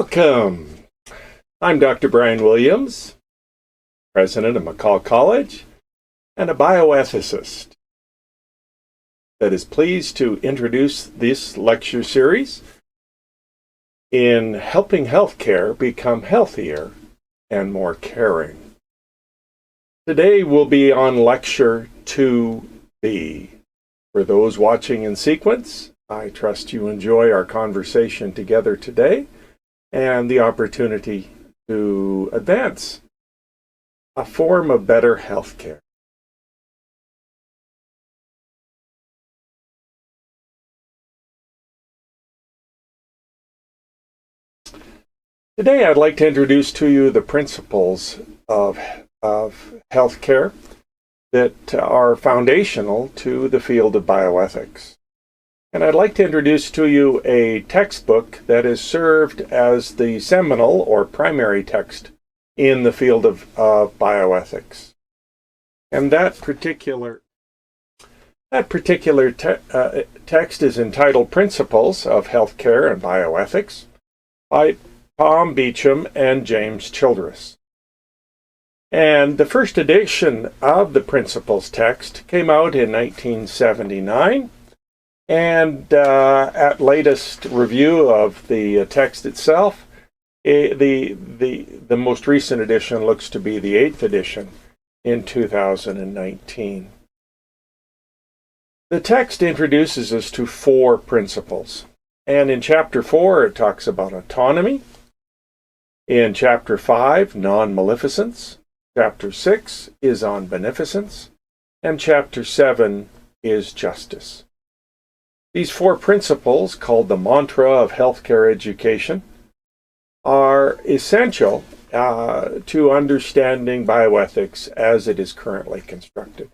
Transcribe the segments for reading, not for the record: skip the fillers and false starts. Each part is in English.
Welcome. I'm Dr. Bryan Williams, president of McCallCollege and a bioethicist that is pleased to introduce this lecture series in helping healthcare become healthier and more caring. Today we'll be on Lecture2B. For those watching in sequence, I trust you enjoy our conversation together today and the opportunity to advance a form of better healthcare. Today I'd like to introduce to you the principles of healthcare that are foundational to the field of bioethics. And I'd like to introduce to you a textbook that has served as the seminal or primary text in the field of bioethics. And that particular text is entitled Principles of Healthcare and Bioethics by Tom Beecham and James Childress. And the first edition of the Principles text came out in 1979. And at latest review of the text itself, the most recent edition looks to be the 8th edition in 2019. The text introduces us to 4 principles. And in Chapter 4, it talks about autonomy. In Chapter 5, non-maleficence. Chapter 6 is on beneficence. And Chapter 7 is justice. These 4 principles, called the mantra of healthcare education, are essential to understanding bioethics as it is currently constructed.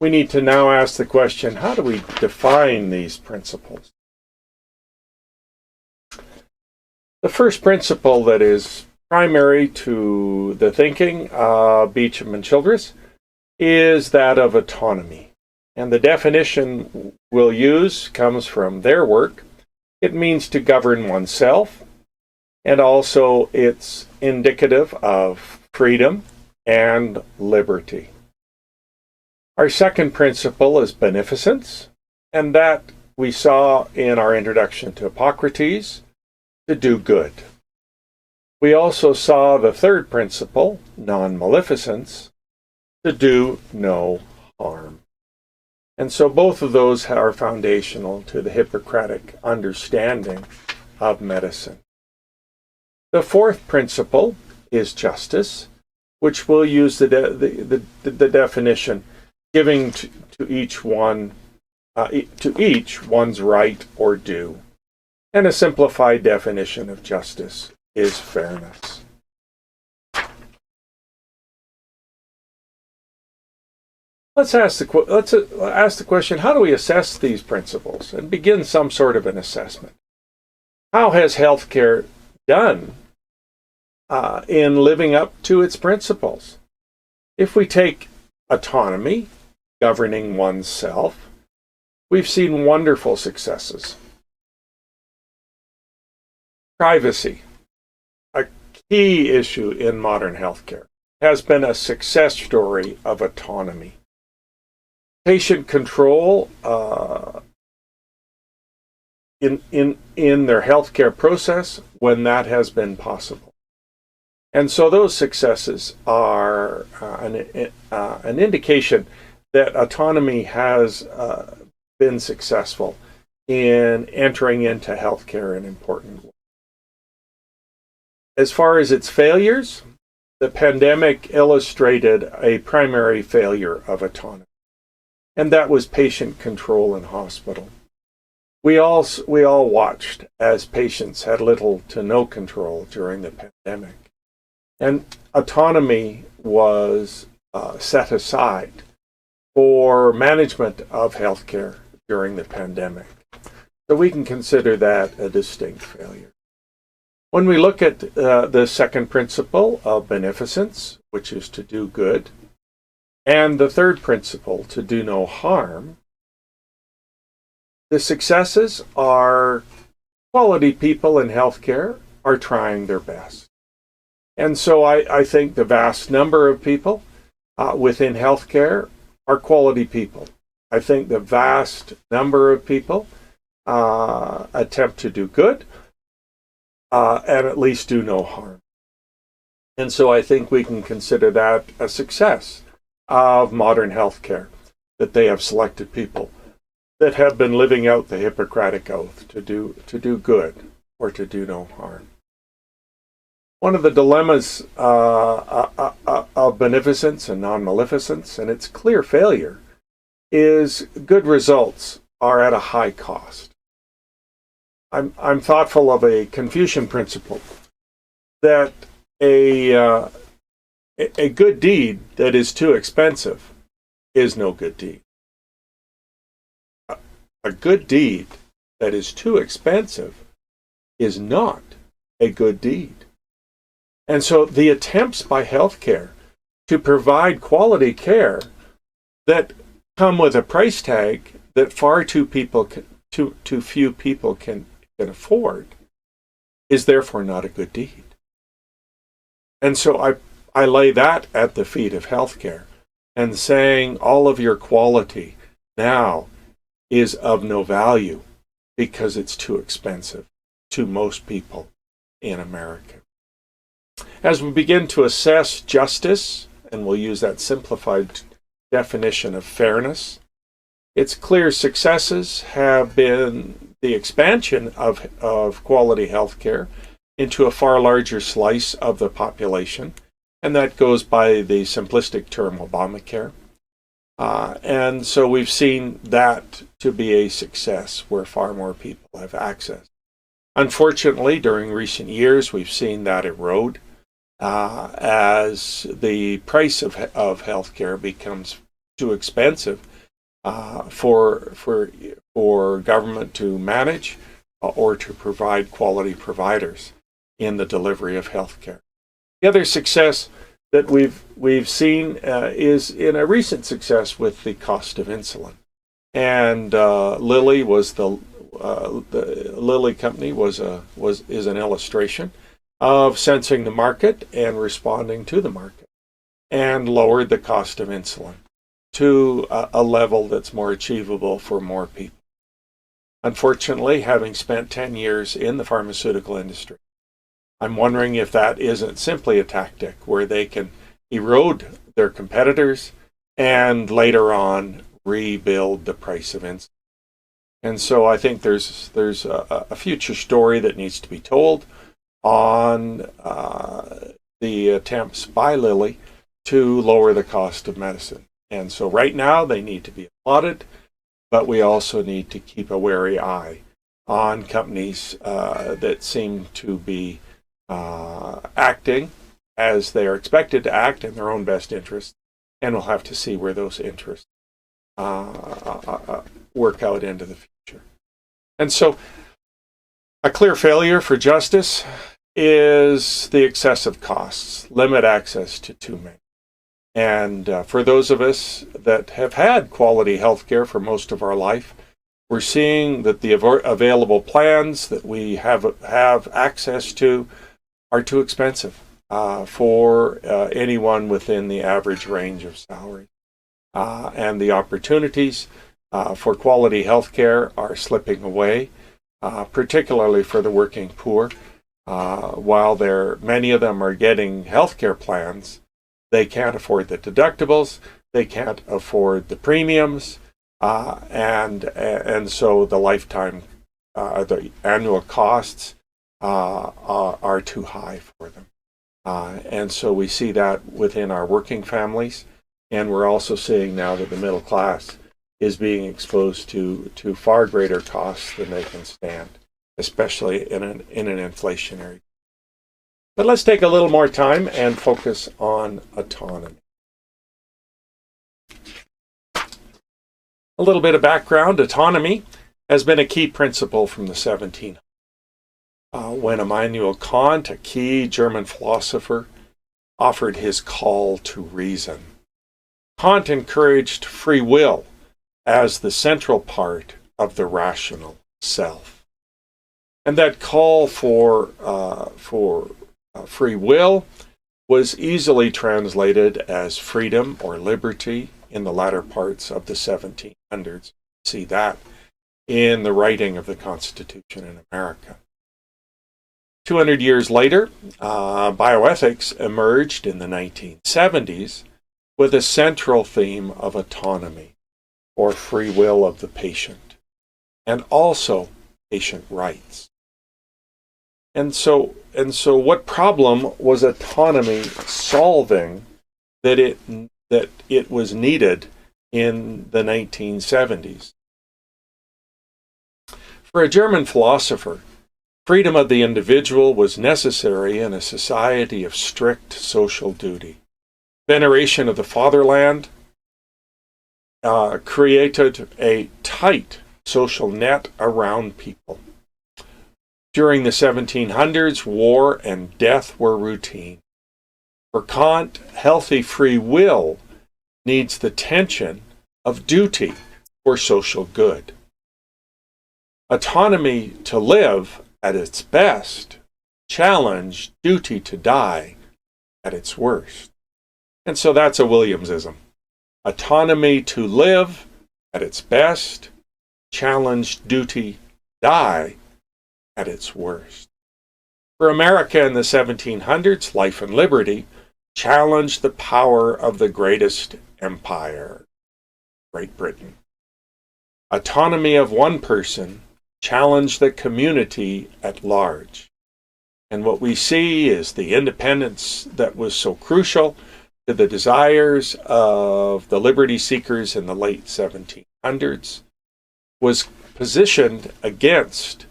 We need to now ask the question, how do we define these principles? The first principle that is primary to the thinking of Beecham and Childress is that of autonomy. And the definition we'll use comes from their work. It means to govern oneself, and also it's indicative of freedom and liberty. Our second principle is beneficence, and that we saw in our introduction to Hippocrates, to do good. We also saw the third principle, non-maleficence, to do no harm. And so both of those are foundational to the Hippocratic understanding of medicine. The fourth principle is justice, which we'll use the definition, giving to each one's right or due. And a simplified definition of justice is fairness. Let's ask the question, how do we assess these principles and begin some sort of an assessment? How has healthcare done in living up to its principles? If we take autonomy, governing oneself, we've seen wonderful successes. Privacy, a key issue in modern healthcare, has been a success story of autonomy. Patient control in their healthcare process when that has been possible. And so those successes are an indication that autonomy has been successful in entering into healthcare in important ways. As far as its failures, the pandemic illustrated a primary failure of autonomy. And that was patient control in hospital. We all watched as patients had little to no control during the pandemic. And autonomy was set aside for management of healthcare during the pandemic. So we can consider that a distinct failure. When we look at the second principle of beneficence, which is to do good, and the third principle, to do no harm, the successes are quality people in healthcare are trying their best. And so I think the vast number of people within healthcare are quality people. I think the vast number of people attempt to do good and at least do no harm. And so I think we can consider that a success of modern healthcare, that they have selected people that have been living out the Hippocratic Oath to do good or to do no harm. One of the dilemmas of beneficence and non-maleficence, and its clear failure, is good results are at a high cost. I'm thoughtful of a Confucian principle that a good deed that is too expensive is no good deed. A good deed that is too expensive is not a good deed. And so the attempts by healthcare to provide quality care that come with a price tag that far too few people can afford is therefore not a good deed. And so I lay that at the feet of healthcare, and saying all of your quality now is of no value because it's too expensive to most people in America. As we begin to assess justice, and we'll use that simplified definition of fairness, its clear successes have been the expansion of quality healthcare into a far larger slice of the population, and that goes by the simplistic term Obamacare. And so we've seen that to be a success where far more people have access. Unfortunately, during recent years, we've seen that erode as the price of healthcare becomes too expensive for government to manage or to provide quality providers in the delivery of healthcare. The other success that we've seen is in a recent success with the cost of insulin, and Lilly was the Lilly company is an illustration of sensing the market and responding to the market, and lowered the cost of insulin to a level that's more achievable for more people. Unfortunately, having spent 10 years in the pharmaceutical industry, I'm wondering if that isn't simply a tactic where they can erode their competitors and later on rebuild the price of insulin. And so I think there's a future story that needs to be told on the attempts by Lilly to lower the cost of medicine. And so right now they need to be applauded, but we also need to keep a wary eye on companies that seem to be acting as they are expected to act in their own best interest, and we'll have to see where those interests work out into the future. And so a clear failure for justice is the excessive costs, limit access to too many. And for those of us that have had quality health care for most of our life, we're seeing that the available plans that we have access to are too expensive for anyone within the average range of salary. And the opportunities for quality health care are slipping away, particularly for the working poor. While many of them are getting health care plans, they can't afford the deductibles, they can't afford the premiums, and so the lifetime, the annual costs are too high for them. And so we see that within our working families, and we're also seeing now that the middle class is being exposed to far greater costs than they can stand, especially in an inflationary. But let's take a little more time and focus on autonomy. A little bit of background. Autonomy has been a key principle from the 1700s. When Immanuel Kant, a key German philosopher, offered his call to reason. Kant encouraged free will as the central part of the rational self. And that call for free will was easily translated as freedom or liberty in the latter parts of the 1700s. See that in the writing of the Constitution in America. 200 years later, bioethics emerged in the 1970s with a central theme of autonomy, or free will of the patient, and also patient rights. And so what problem was autonomy solving that it was needed in the 1970s? For a German philosopher, freedom of the individual was necessary in a society of strict social duty. Veneration of the fatherland created a tight social net around people. During the 1700s, war and death were routine. For Kant, healthy free will needs the tension of duty for social good. Autonomy to live at its best challenged duty to die at its worst. And so that's a Williamsism. Autonomy to live at its best challenged duty to die at its worst. For America in the 1700s, life and liberty challenged the power of the greatest empire, Great Britain. Autonomy of one person challenged the community at large. And what we see is the independence that was so crucial to the desires of the liberty seekers in the late 1700s was positioned against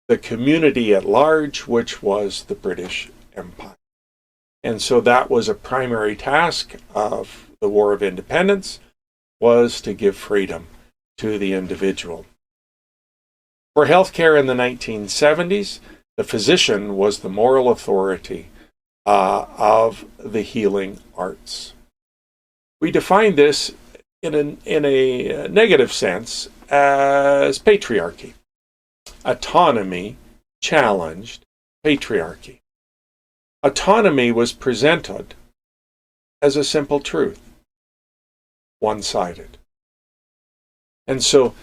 the community at large, which was the British Empire. And so that was a primary task of the War of Independence, was to give freedom to the individual. For healthcare in the 1970s, the physician was the moral authority of the healing arts. We define this in a negative sense as patriarchy. Autonomy challenged patriarchy. Autonomy was presented as a simple truth, one-sided. And so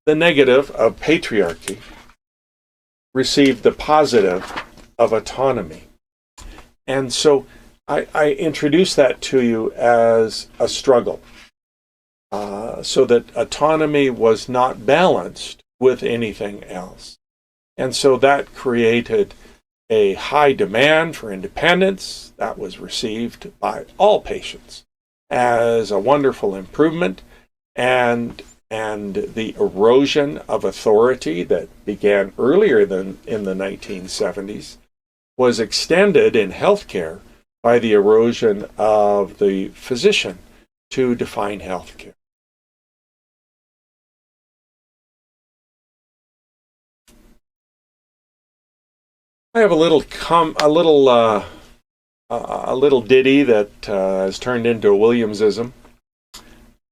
the negative of patriarchy received the positive of autonomy. And so I introduce that to you as a struggle, so that autonomy was not balanced with anything else. And so that created a high demand for independence that was received by all patients as a wonderful improvement, and the erosion of authority that began earlier than in the 1970s was extended in healthcare by the erosion of the physician to define healthcare. I have a little ditty that has turned into a Williamsism.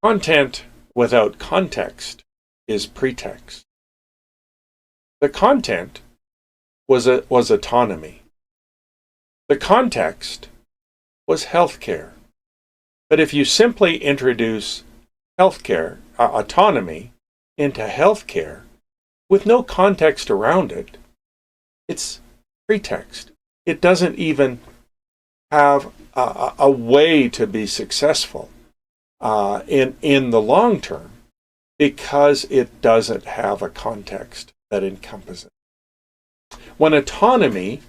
Content without context is pretext. The content was autonomy. The context was healthcare. But if you simply introduce healthcare, autonomy, into healthcare with no context around it, it's pretext. It doesn't even have a way to be successful in the long term, because it doesn't have a context that encompasses it. When autonomy,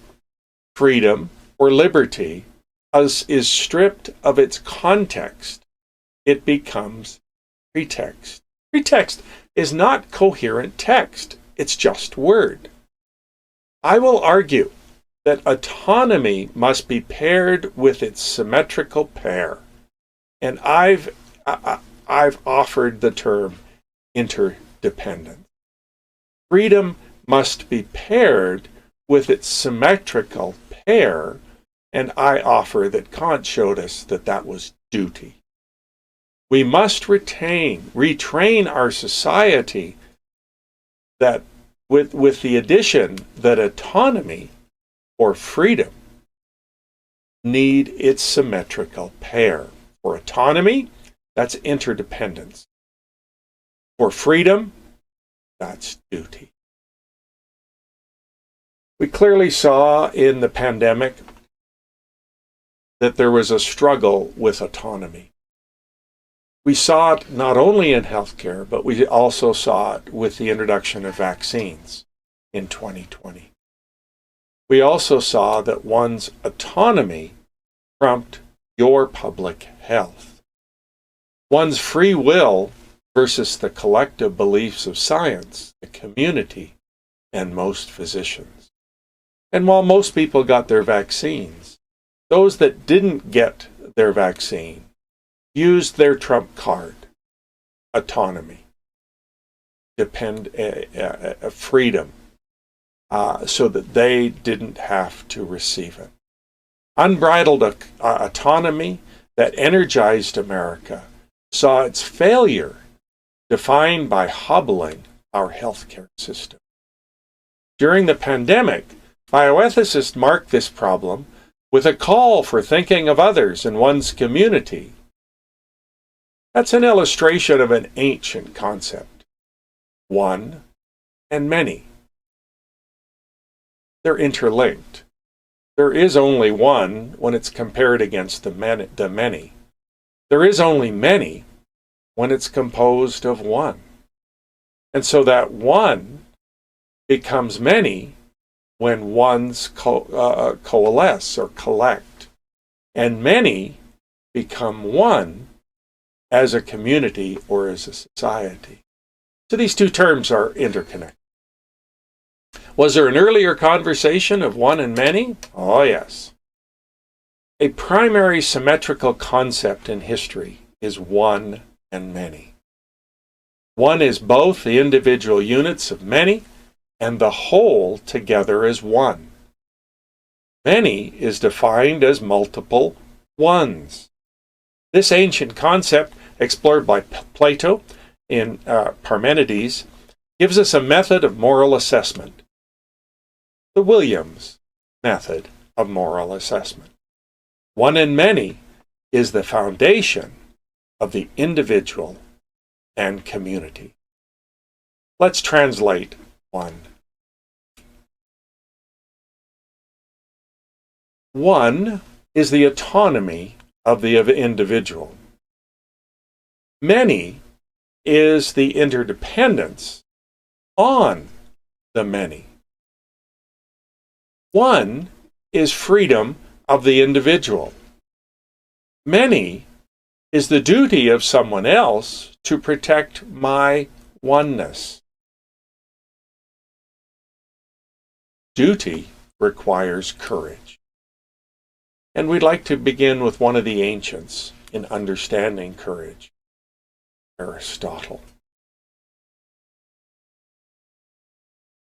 freedom, or liberty is stripped of its context, it becomes pretext. Pretext is not coherent text. It's just word. I will argue that autonomy must be paired with its symmetrical pair. And I've offered the term interdependence. Freedom must be paired with its symmetrical pair, and I offer that Kant showed us that that was duty. We must retrain our society that with the addition that autonomy or freedom need its symmetrical pair. For autonomy, that's interdependence. For freedom, that's duty. We clearly saw in the pandemic that there was a struggle with autonomy. We saw it not only in healthcare, but we also saw it with the introduction of vaccines in 2020. We also saw that one's autonomy trumped your public health. One's free will versus the collective beliefs of science, the community, and most physicians. And while most people got their vaccines, those that didn't get their vaccine used their trump card, autonomy, freedom, so that they didn't have to receive it. Unbridled autonomy that energized America saw its failure defined by hobbling our healthcare system. During the pandemic, bioethicists marked this problem with a call for thinking of others in one's community. That's an illustration of an ancient concept, one and many. They're interlinked. There is only one when it's compared against the many. There is only many when it's composed of one. And so that one becomes many when ones coalesce or collect. And many become one as a community or as a society. So these two terms are interconnected. Was there an earlier conversation of one and many? Oh, yes. A primary symmetrical concept in history is one and many. One is both the individual units of many and the whole together as one. Many is defined as multiple ones. This ancient concept, explored by Plato in Parmenides, gives us a method of moral assessment. The Williams method of moral assessment. One and many is the foundation of the individual and community. Let's translate one. One is the autonomy of the individual. Many is the interdependence on the many. One is freedom of the individual. Many is the duty of someone else to protect my oneness. Duty requires courage. And we'd like to begin with one of the ancients in understanding courage, Aristotle.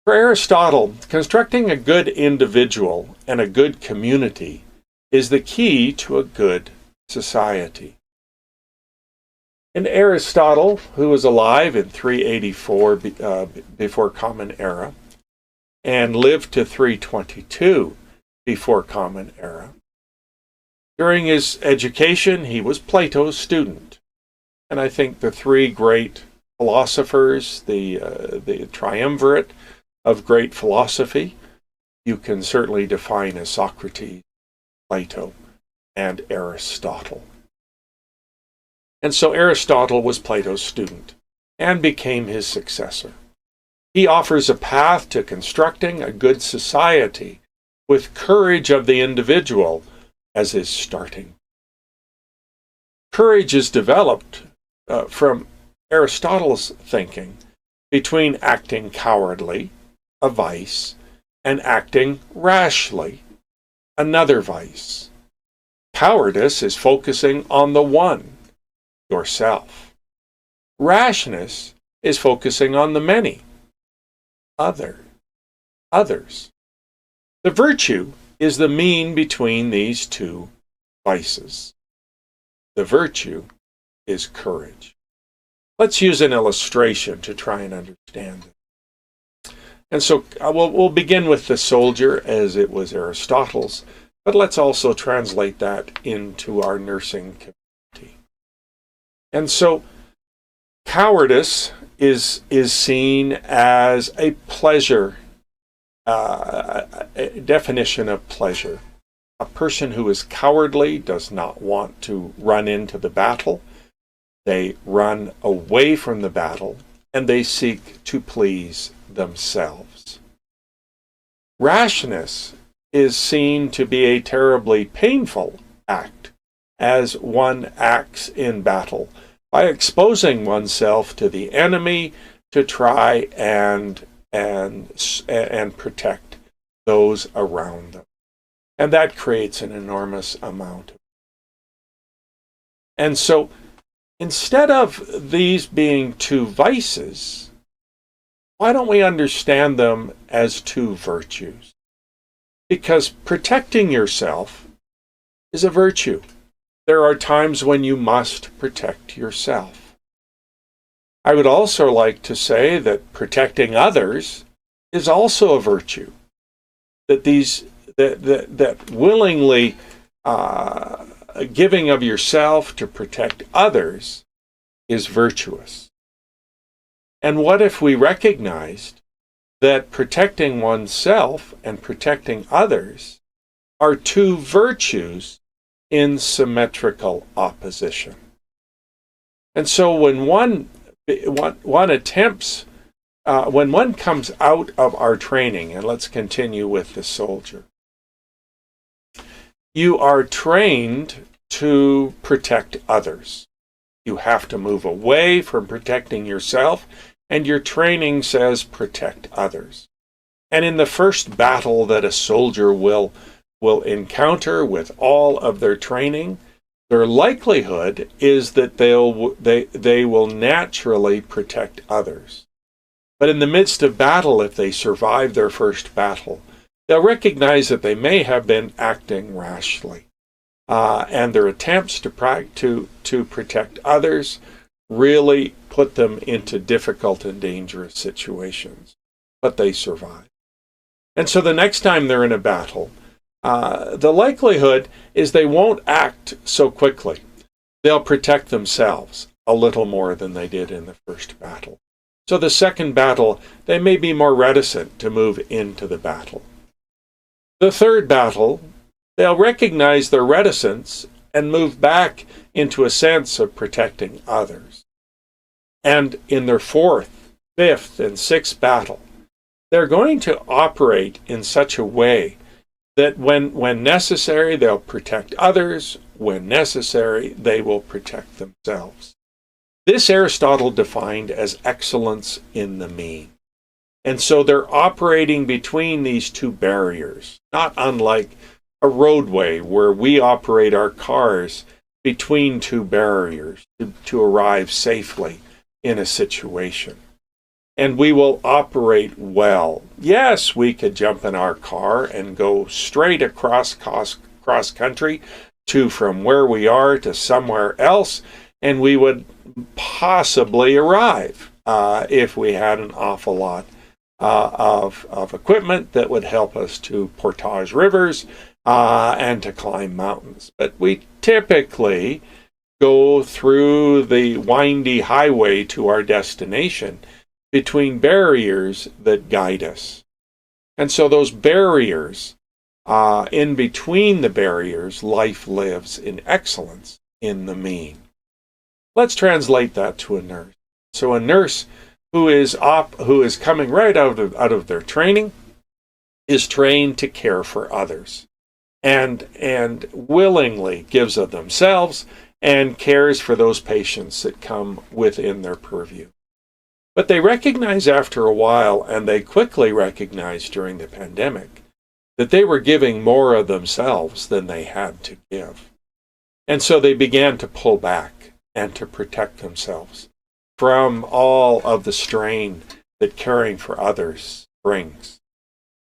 For Aristotle, constructing a good individual and a good community is the key to a good society. And Aristotle, who was alive in 384 before Common Era and lived to 322 before Common Era, during his education, he was Plato's student. And I think the three great philosophers, the triumvirate of great philosophy, you can certainly define as Socrates, Plato, and Aristotle. And so Aristotle was Plato's student and became his successor. He offers a path to constructing a good society with courage of the individual as his starting. Courage is developed from Aristotle's thinking between acting cowardly, a vice, and acting rashly, another vice. Cowardice is focusing on the one, yourself. Rashness is focusing on the many, others. The virtue is the mean between these two vices. The virtue is courage. Let's use an illustration to try and understand it. And so we'll begin with the soldier, as it was Aristotle's, but let's also translate that into our nursing community. And so cowardice is seen as a pleasure, a definition of pleasure. A person who is cowardly does not want to run into the battle. They run away from the battle, and they seek to please themselves. Rashness is seen to be a terribly painful act, as one acts in battle by exposing oneself to the enemy to try and protect those around them. And that creates an enormous amount. And so instead of these being two vices, why don't we understand them as two virtues? Because protecting yourself is a virtue. There are times when you must protect yourself. I would also like to say that protecting others is also a virtue. That willingly giving of yourself to protect others is virtuous. And what if we recognized that protecting oneself and protecting others are two virtues in symmetrical opposition? And so when one attempts, when one comes out of our training, and let's continue with the soldier, you are trained to protect others. You have to move away from protecting yourself, and your training says protect others. And in the first battle that a soldier will encounter with all of their training, their likelihood is that they will naturally protect others. But in the midst of battle, if they survive their first battle, they'll recognize that they may have been acting rashly. And their attempts to protect others really put them into difficult and dangerous situations. But they survive. And so the next time they're in a battle, the likelihood is they won't act so quickly. They'll protect themselves a little more than they did in the first battle. So the second battle, they may be more reticent to move into the battle. The third battle, they'll recognize their reticence and move back into a sense of protecting others. And in their fourth, fifth, and sixth battle, they're going to operate in such a way that when necessary, they'll protect others. When necessary, they will protect themselves. This Aristotle defined as excellence in the mean. And so they're operating between these two barriers, not unlike a roadway where we operate our cars between two barriers to arrive safely in a situation. And we will operate well. Yes, we could jump in our car and go straight across country from where we are to somewhere else, and we would possibly arrive if we had an awful lot of equipment that would help us to portage rivers and to climb mountains. But we typically go through the windy highway to our destination between barriers that guide us. And so those barriers, in between the barriers, life lives in excellence in the mean. Let's translate that to a nurse. So a nurse who is coming right out of their training is trained to care for others and willingly gives of themselves and cares for those patients that come within their purview. But they recognize after a while, and they quickly recognized during the pandemic, that they were giving more of themselves than they had to give. And so they began to pull back and to protect themselves from all of the strain that caring for others brings.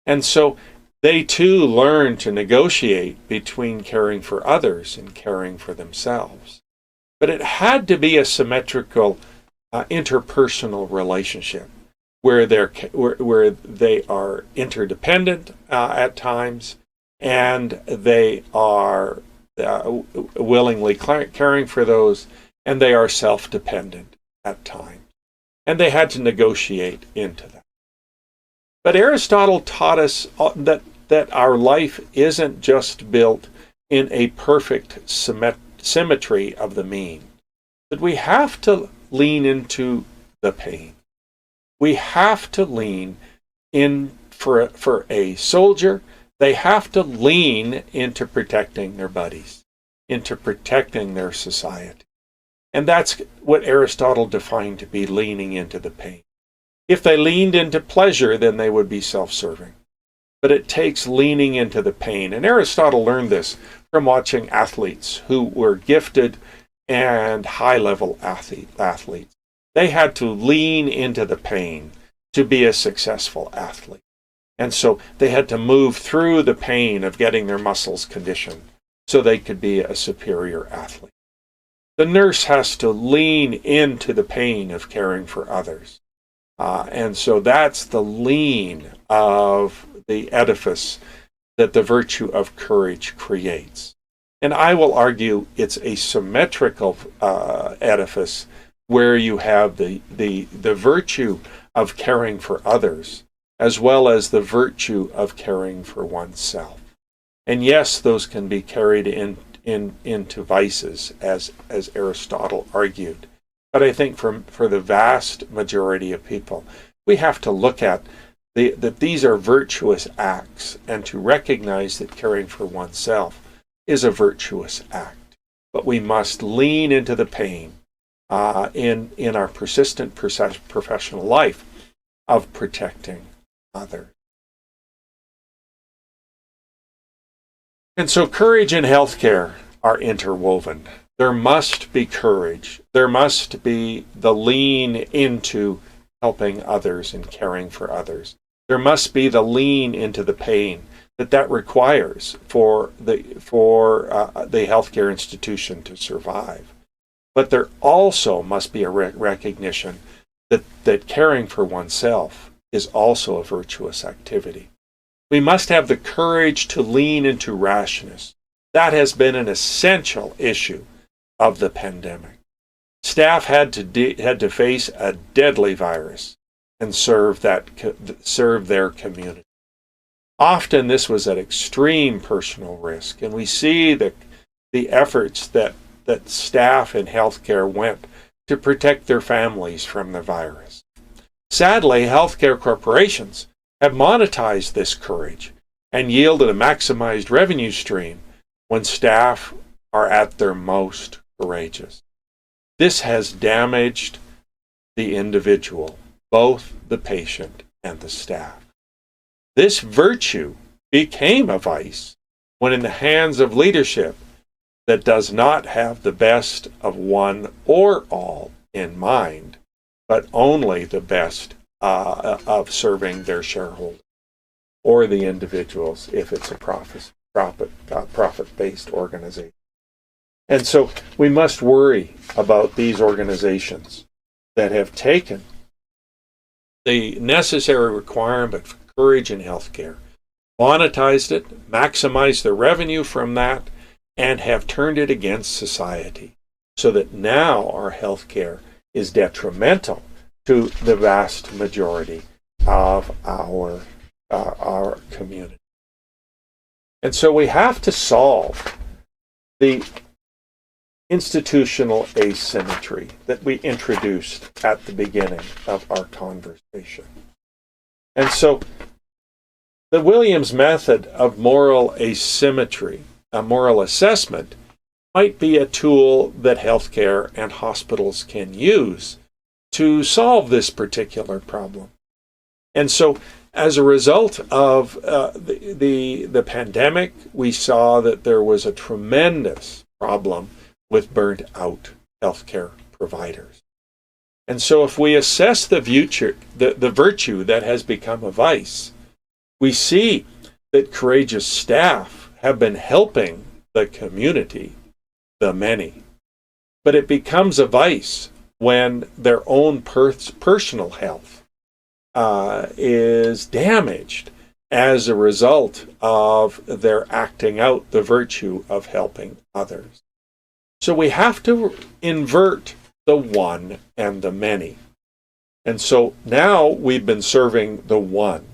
And so they too learn to negotiate between caring for others and caring for themselves. But it had to be a symmetrical interpersonal relationship. where they are interdependent at times, and they are willingly caring for those, and they are self-dependent at times. And they had to negotiate into that. But Aristotle taught us that our life isn't just built in a perfect symmetry of the mean, that we have to lean into the pain. We have to lean in for a soldier. They have to lean into protecting their buddies, into protecting their society. And that's what Aristotle defined to be leaning into the pain. If they leaned into pleasure, then they would be self-serving. But it takes leaning into the pain. And Aristotle learned this from watching athletes who were gifted and high-level athletes. They had to lean into the pain to be a successful athlete. And so they had to move through the pain of getting their muscles conditioned so they could be a superior athlete. The nurse has to lean into the pain of caring for others. And so that's the lean of the edifice that the virtue of courage creates. And I will argue it's a symmetrical edifice where you have the virtue of caring for others as well as the virtue of caring for oneself. And yes, those can be carried into vices, as Aristotle argued. But I think for the vast majority of people, we have to look at that these are virtuous acts, and to recognize that caring for oneself is a virtuous act. But we must lean into the pain in our persistent professional life of protecting others. And so courage and healthcare are interwoven. There must be courage. There must be the lean into helping others and caring for others. There must be the lean into the pain that requires for the healthcare institution to survive. But there also must be a recognition that caring for oneself is also a virtuous activity. We must have the courage to lean into rashness. That has been an essential issue of the pandemic. Staff had to face a deadly virus and serve their community. Often this was at extreme personal risk, and we see the efforts that staff in healthcare went to protect their families from the virus. Sadly, healthcare corporations have monetized this courage and yielded a maximized revenue stream when staff are at their most courageous. This has damaged the individual, both the patient and the staff. This virtue became a vice when in the hands of leadership that does not have the best of one or all in mind, but only the best of serving their shareholders or the individuals if it's a profit-based organization. And so we must worry about these organizations that have taken the necessary requirement for courage in healthcare, monetized it, maximized the revenue from that, and have turned it against society, so that now our healthcare is detrimental to the vast majority of our community. And so we have to solve the institutional asymmetry that we introduced at the beginning of our conversation. And so the Williams method of moral asymmetry, a moral assessment, might be a tool that healthcare and hospitals can use to solve this particular problem. And so as a result of the pandemic, we saw that there was a tremendous problem with burnt out healthcare providers. And so if we assess the virtue that has become a vice, we see that courageous staff have been helping the community, the many. But it becomes a vice when their own personal health is damaged as a result of their acting out the virtue of helping others. So we have to invert the one and the many. And so now we've been serving the one.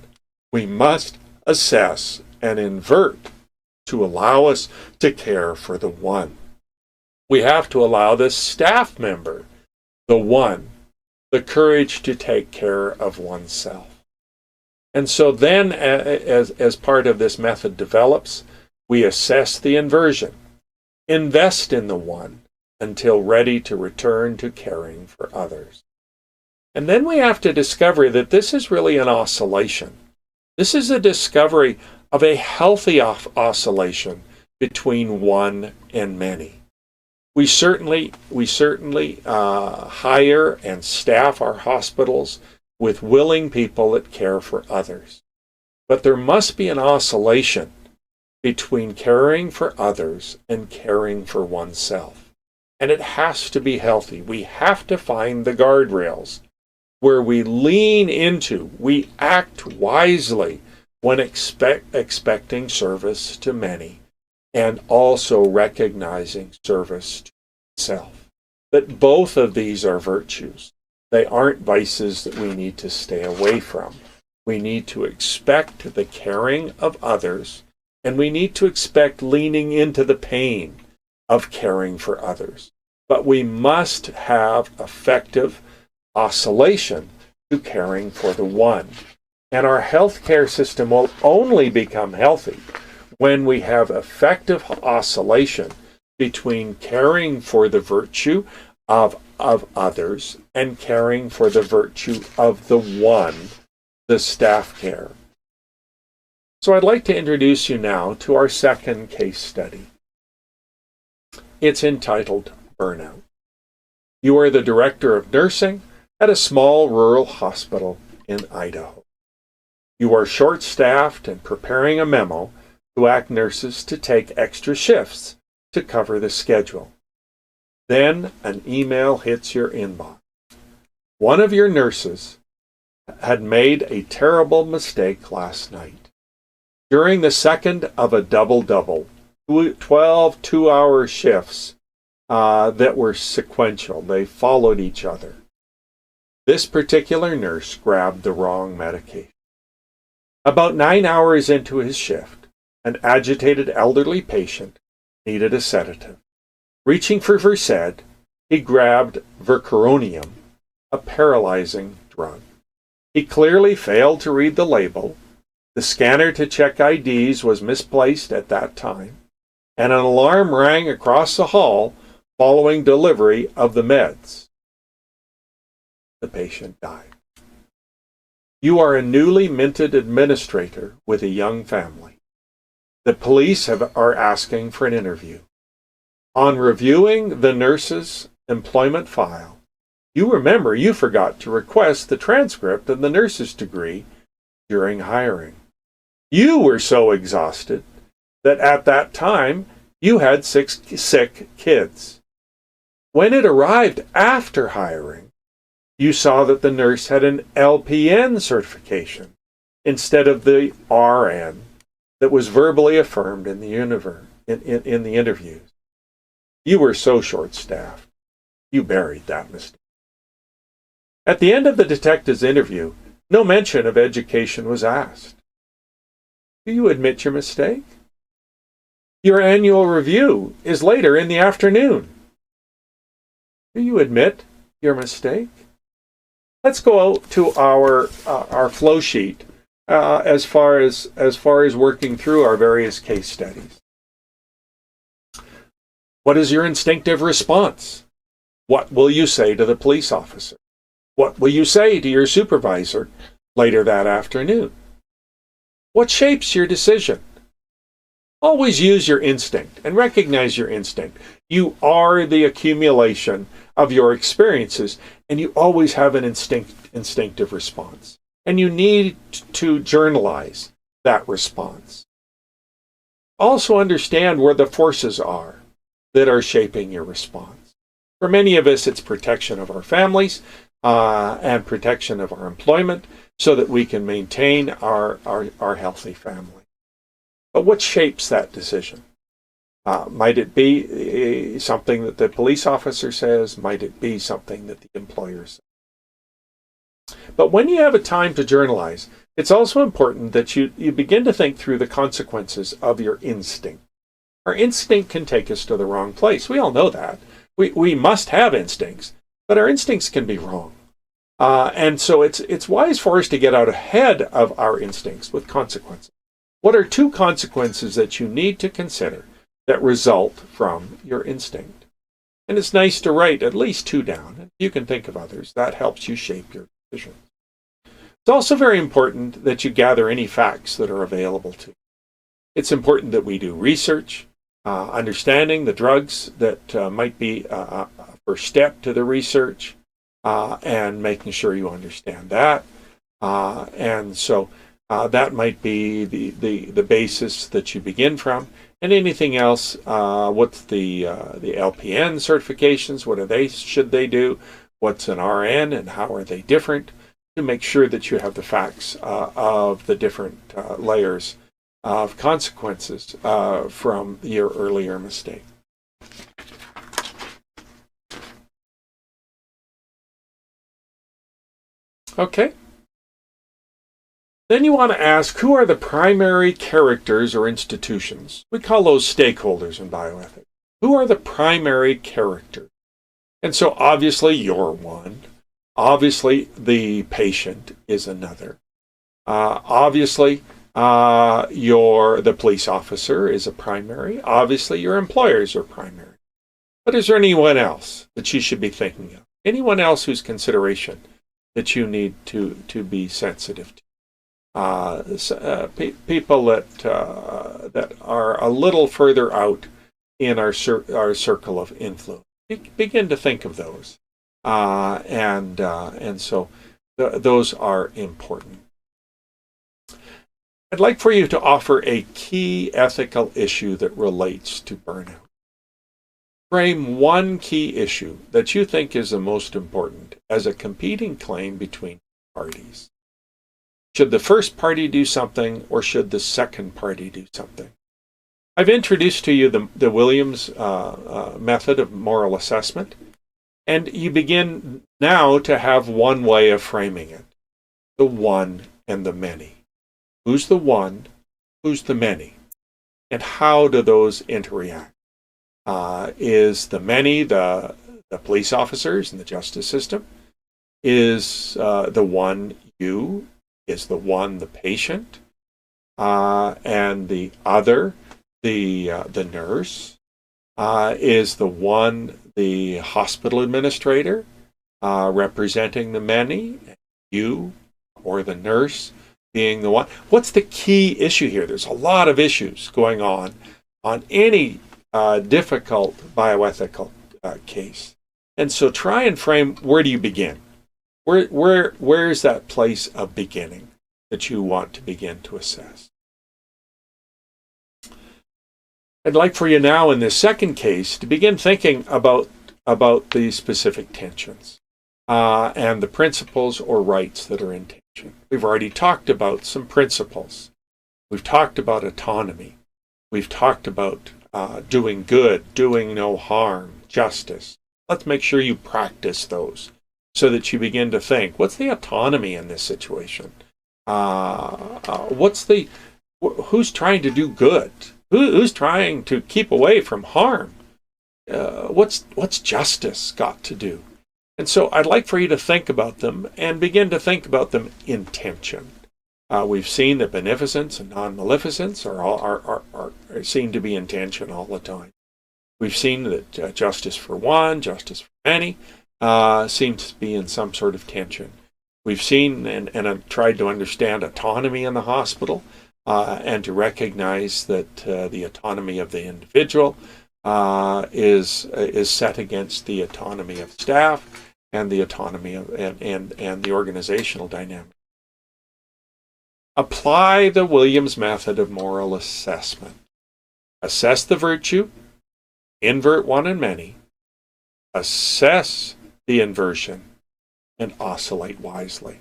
We must assess and invert to allow us to care for the one. We have to allow this staff member, the one, the courage to take care of oneself. And so then, as part of this method develops, we assess the inversion, invest in the one until ready to return to caring for others. And then we have to discover that this is really an oscillation. This is a discovery of a healthy oscillation between one and many. We certainly hire and staff our hospitals with willing people that care for others. But there must be an oscillation between caring for others and caring for oneself. And it has to be healthy. We have to find the guardrails where we lean into, we act wisely when expecting service to many, and also recognizing service to self. That both of these are virtues. They aren't vices that we need to stay away from. We need to expect the caring of others, and we need to expect leaning into the pain of caring for others. But we must have effective oscillation to caring for the one. And our healthcare system will only become healthy when we have effective oscillation between caring for the virtue of others and caring for the virtue of the one, the staff care. So I'd like to introduce you now to our second case study. It's entitled Burnout. You are the director of nursing at a small rural hospital in Idaho. You are short-staffed and preparing a memo to ask nurses to take extra shifts to cover the schedule. Then an email hits your inbox. One of your nurses had made a terrible mistake last night. During the second of a double-double, 12 two-hour shifts that were sequential. They followed each other. This particular nurse grabbed the wrong medication. About 9 hours into his shift, an agitated elderly patient needed a sedative. Reaching for Versed, he grabbed Vercuronium, a paralyzing drug. He clearly failed to read the label. The scanner to check IDs was misplaced at that time, and an alarm rang across the hall following delivery of the meds. The patient died. You are a newly minted administrator with a young family. The police are asking for an interview. On reviewing the nurse's employment file, you remember you forgot to request the transcript of the nurse's degree during hiring. You were so exhausted that at that time you had 6 sick kids. When it arrived after hiring, you saw that the nurse had an LPN certification instead of the RN that was verbally affirmed in the interviews. You were so short-staffed. You buried that mistake. At the end of the detective's interview, no mention of education was asked. Do you admit your mistake? Your annual review is later in the afternoon. Do you admit your mistake? Let's go out to our flow sheet as far as working through our various case studies. What is your instinctive response? What will you say to the police officer? What will you say to your supervisor later that afternoon? What shapes your decision? Always use your instinct and recognize your instinct. You are the accumulation of your experiences, and you always have an instinctive response. And you need to journalize that response. Also understand where the forces are that are shaping your response. For many of us, it's protection of our families and protection of our employment. so that we can maintain our healthy family. But what shapes that decision? Might it be something that the police officer says? Might it be something that the employer says? But when you have a time to journalize, it's also important that you begin to think through the consequences of your instinct. Our instinct can take us to the wrong place. We all know that. We must have instincts, but our instincts can be wrong. And so it's wise for us to get out ahead of our instincts with consequences. What are two consequences that you need to consider that result from your instinct? And it's nice to write at least two down. You can think of others. That helps you shape your decision. It's also very important that you gather any facts that are available to you. It's important that we do research, understanding the drugs that might be a first step to the research, and making sure you understand that. And so that might be the basis that you begin from. And anything else, what's the LPN certifications? What are they? Should they do? What's an RN, and how are they different? To make sure that you have the facts of the different layers of consequences from your earlier mistake. Okay. Then you want to ask, who are the primary characters or institutions? We call those stakeholders in bioethics. Who are the primary characters? And so obviously you're one. Obviously the patient is another. Obviously the police officer is a primary. Obviously your employers are primary. But is there anyone else that you should be thinking of? Anyone else whose consideration that you need to be sensitive to? People that are a little further out in our circle of influence. Begin to think of those, and so those are important. I'd like for you to offer a key ethical issue that relates to burnout. Frame one key issue that you think is the most important as a competing claim between parties. Should the first party do something, or should the second party do something? I've introduced to you the Williams method of moral assessment, and you begin now to have one way of framing it: the one and the many. Who's the one? Who's the many? And how do those interact? Is the many the police officers and the justice system? Is the one you? Is the one the patient? And the other the nurse? Is the one the hospital administrator representing the many? You or the nurse being the one? What's the key issue here? There's a lot of issues going on any difficult bioethical case. And so try and frame, where do you begin? Where is that place of beginning that you want to begin to assess? I'd like for you now in this second case to begin thinking about the specific tensions and the principles or rights that are in tension. We've already talked about some principles. We've talked about autonomy. We've talked about doing good, doing no harm, justice. Let's make sure you practice those so that you begin to think, what's the autonomy in this situation? Who's trying to do good? Who's trying to keep away from harm? What's justice got to do? And so I'd like for you to think about them and begin to think about them in tension. We've seen that beneficence and non-maleficence are seen to be in tension all the time. We've seen that justice for one, justice for many, seems to be in some sort of tension. We've seen and I've tried to understand autonomy in the hospital and to recognize that the autonomy of the individual is set against the autonomy of staff and the autonomy of and the organizational dynamic. Apply the Williams method of moral assessment. Assess the virtue, invert one and many, assess the inversion, and oscillate wisely.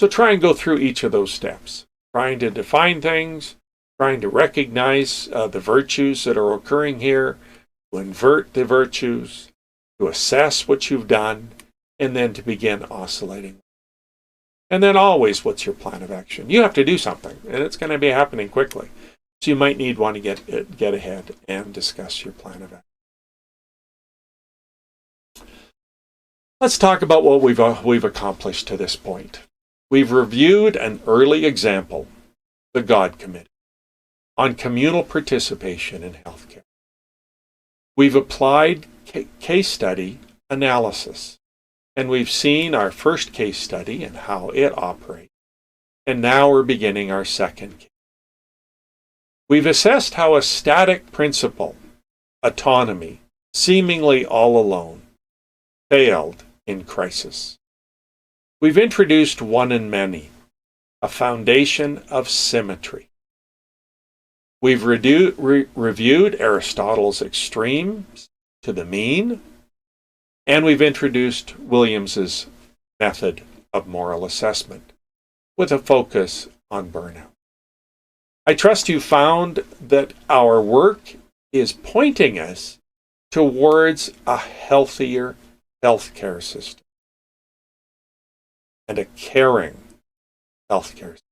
So try and go through each of those steps, trying to define things, trying to recognize the virtues that are occurring here, to invert the virtues, to assess what you've done, and then to begin oscillating. And then always, what's your plan of action? You have to do something, and it's going to be happening quickly. So you might want to get ahead and discuss your plan of action. Let's talk about what we've accomplished to this point. We've reviewed an early example, the God Committee, on communal participation in healthcare. We've applied case study analysis, and we've seen our first case study and how it operates. And now we're beginning our second case. We've assessed how a static principle, autonomy, seemingly all alone, failed in crisis. We've introduced one and many, a foundation of symmetry. We've reviewed Aristotle's extremes to the mean, and we've introduced Williams's method of moral assessment with a focus on burnout. I trust you found that our work is pointing us towards a healthier healthcare system and a caring healthcare system.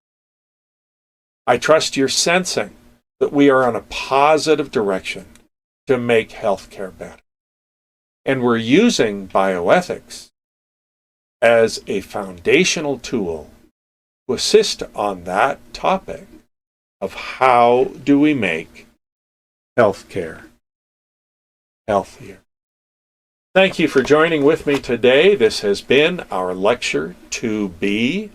I trust you're sensing that we are on a positive direction to make healthcare better. And we're using bioethics as a foundational tool to assist on that topic of how do we make healthcare healthier. Thank you for joining with me today. This has been our Lecture2B,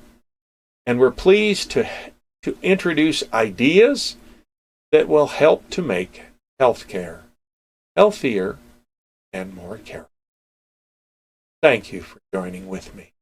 and we're pleased to introduce ideas that will help to make healthcare healthier and more caring. Thank you for joining with me.